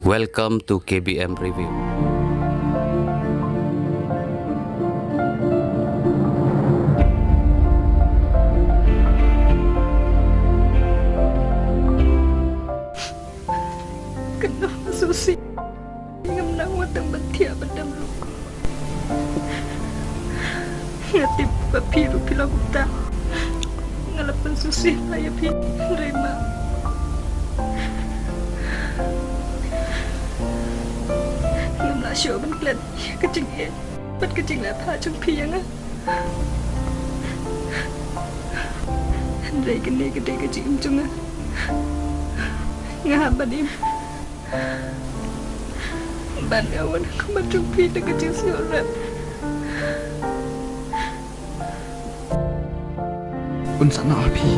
Welcome to KBM Review. Kenapa Susi ingin menawat dan batia padam luka? Ngatip papiru pilang utang ngalapan Susi laya pi nerima. Ngam lah syok ben kecing ya, pat kecing lah pa chung pi yang ah. Andai kene gede kecing chung ah. Ngahaban im. Bangawan aku macam pita kecil seorang. Unsa na api.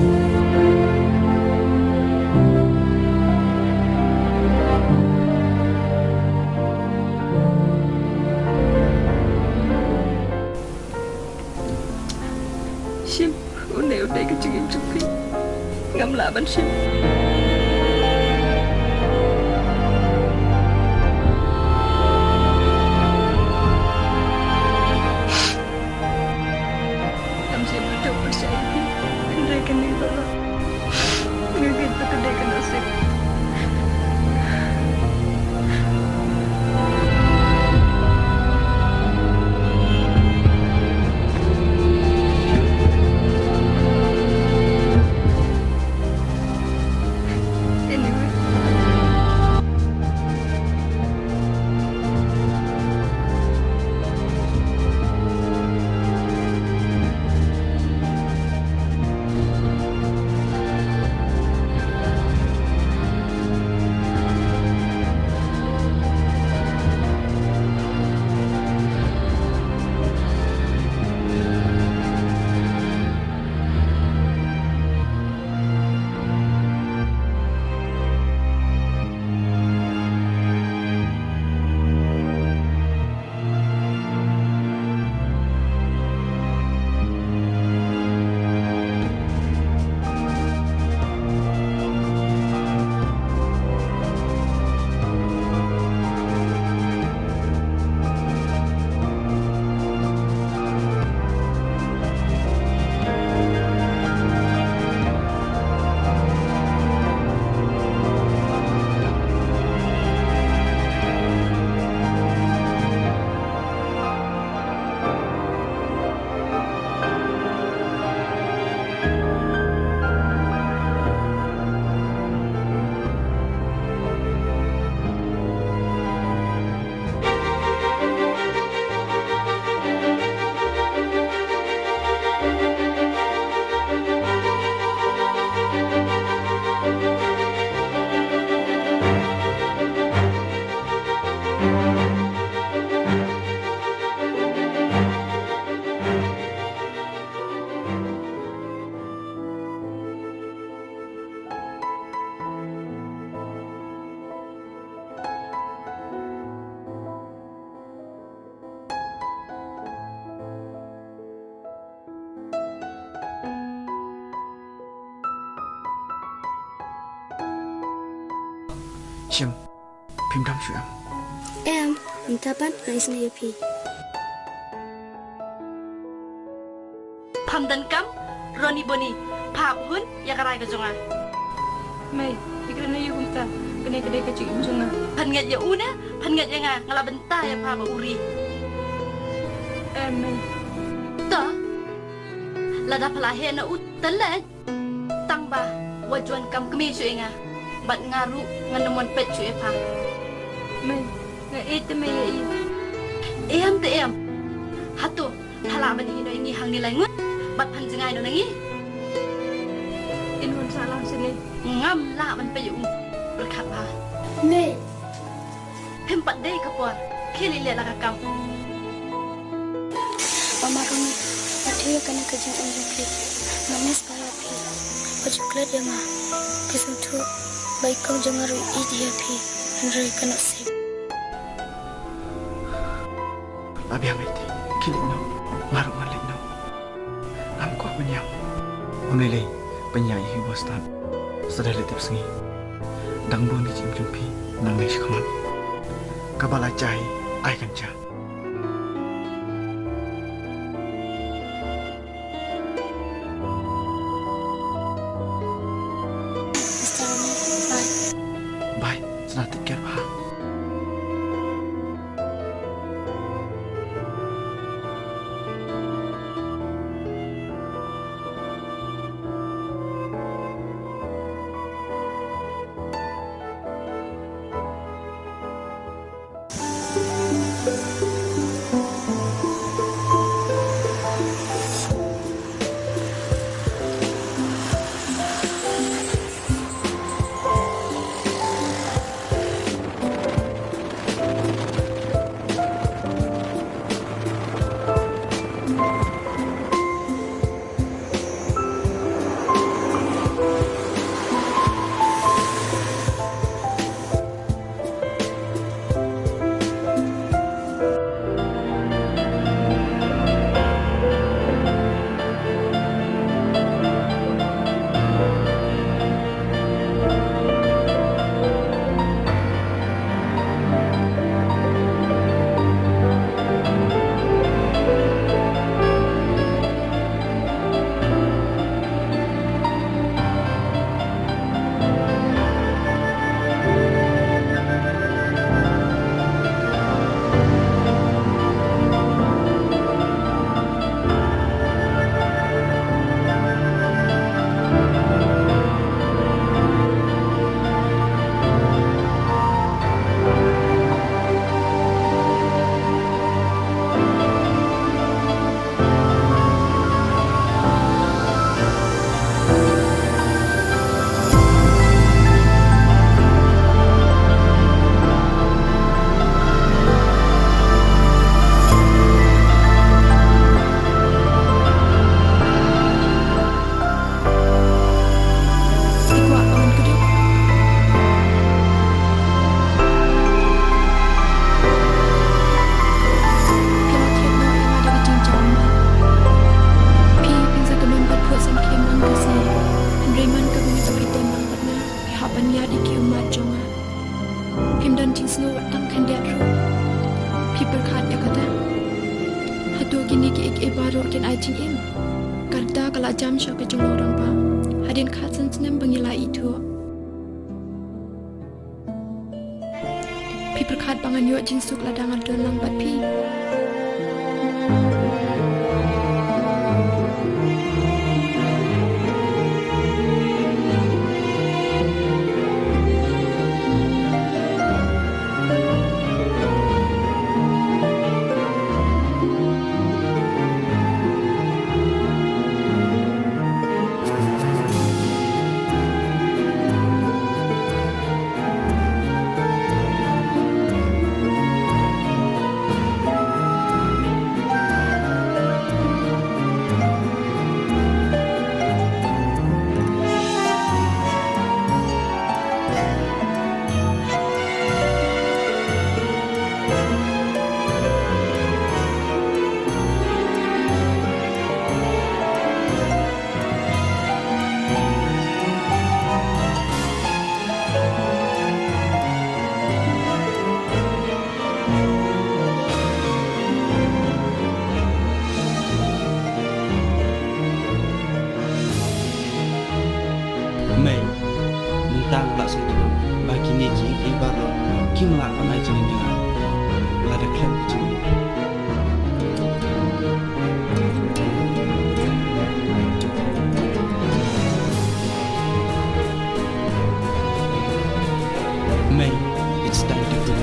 Sim, unai kecil cupi. Ngam laban sim. Siang, phim đam chuyện. Em, minta ban nais na yapi. Pamdan kam, Roni Boni, Pak Hun, Yakarai Kajonga. Mai, ikut na yung ta, kene kecil chung ah. Pangat ya una, pangat ya nga, ngalabenta ya Pak Uri. Mai. Ta, lada palahe na utalan. Tangba, wajuan kam kami nga. Bat ngaru nganomon pet cu epa. Mai, nga ite mai ya i. Em te em. Hatu, hala bani no ingi hang nilai ngut. Bat panjengai no nangi. Inhon salam sini. Ngam la ban pe yung berkat pa. Mai. Pempat dei kapor. Kili le la kam. Mama kami, patia kena kerja yapi. Namis parapi. Pajuklat ya ma. Kesentu. Baik kau jangan rui dia pi, Henry kena sip. Abi amai ti, kilik no, ngaruh ngalik no. Am kau penyam. Unilai penyai hiwas tan. Sedar letip sengi. Dang bon di cim cimpi, nang nish kaman. Kabala Jai, I can jump. Mr. Rami, bye. Bye, senang take care, ha. Karta kala jam syok ke jeng orang pa. Hadin khat sen senem bangila itu. Pi perkhat bangan yo jing suk ladang adon lang bat pi. Mei, mentang tak sentuh bagi niki ibarat kim lak panai jenis ni lada klem jenis. Mei, it's time to go.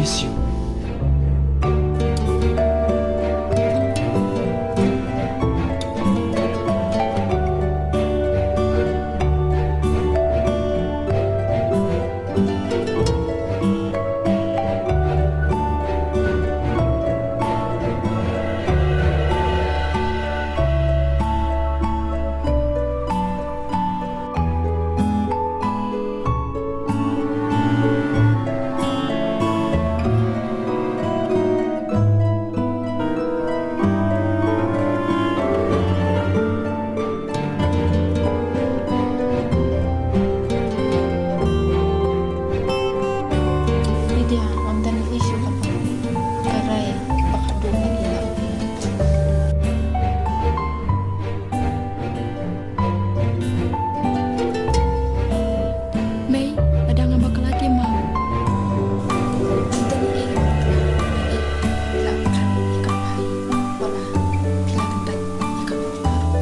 miss you. Lydia, am dan isu apa? Karaya, bakal dulu gila. May, ada nga bakal lagi mau. Antara ini lakukan ikan hai, wala dilakukan ikan baru.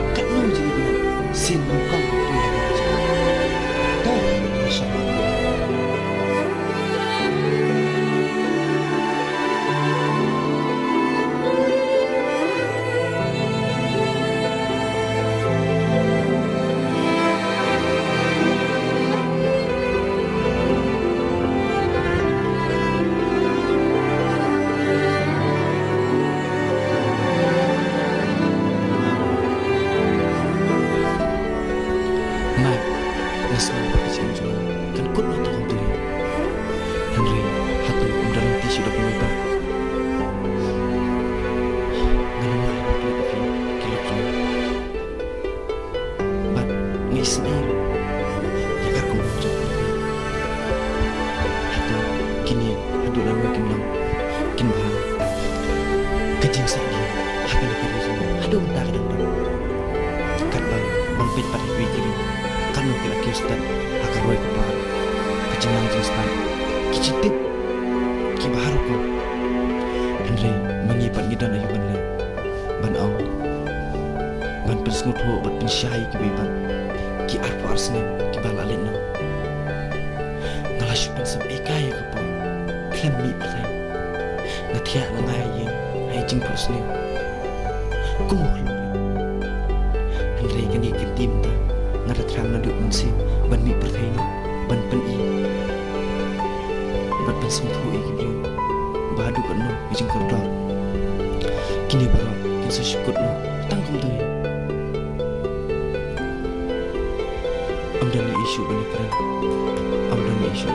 Kat no jadi bilang sin bukan tu yang macam. Tahu, insyaallah. Mai, nas mau kecil juga. Kan kut nak tahu tu. Henry, hatu dalam tisu dah penuh tak. Mana nak pergi kilo tu. But ni sendiri. Ya kar kau macam. Hatu kini hadu dah makin lang. Kin bah. Kecil saja. Apa nak kerja semua. Hadu entah kadang kadang. Kat bang, bangpit pada kiri. Kanu kila kirstan akan roy kepala kecenang jinstan kicitip kibahar ko Henry mengipat gidan ayuban le ban au ban persngut ho bat pensyai kibiban ki arpo arsne kibal alina ngalasyu pen sab ikai kapo klem mi play nathia langai yin ai jing prosne kumuklo Henry kani kentim ta ngada terang naduk mensi ban mi perthain ban pen i ban pen semut hui gitu badu kan no bijing kodor kini baru kin syukur no tangkum tu am dan isu ban keren am dan isu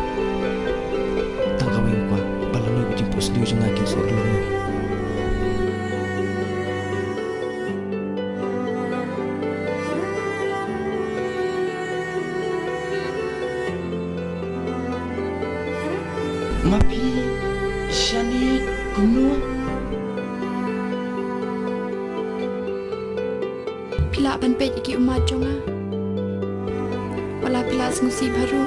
tangkam yang kuat balan no bijing pos dia jangan kin suar no Mapi, Shani, Kuno. Pila ban pej iki umat jonga. Wala pila sengusi baru.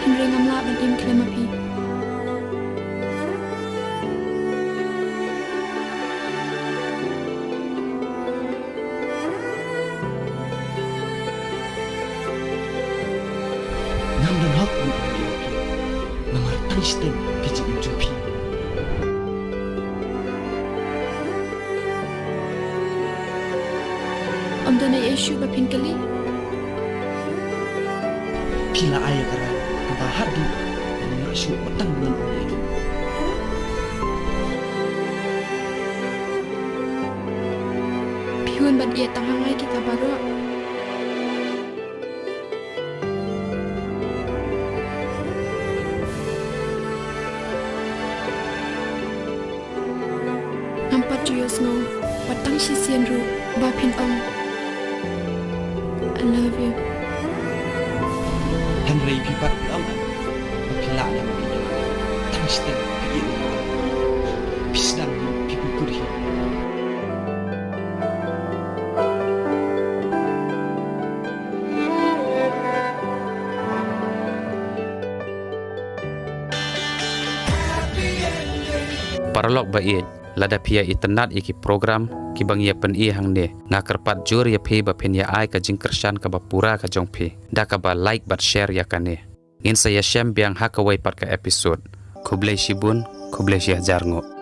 Henry ngamla ban im klem api. Nam dan hak bu namar tangsten kecil jupi. Am dan isu bapin kali. Pila ayah kara kebahadu mengasuk petang bulan ini. Piun ban ia tangangai kita baru. Nampak juyos ngau, patang sisian ru, bapin ong. I love you. Henry pipat pulang kan. Pila yang begini. Kristen piye Islam pipupuri Paralog ba iet lada pia itenat iki program ki bang ya pen i hang ne nga kerpat jur ya phe ba pen ya ai ka jing kershan ka ba pura ka jong phe da ka ba like bat share ya kane ngin saya shem biang hakawai pat ka episode kublai shibun kublai shih jarngo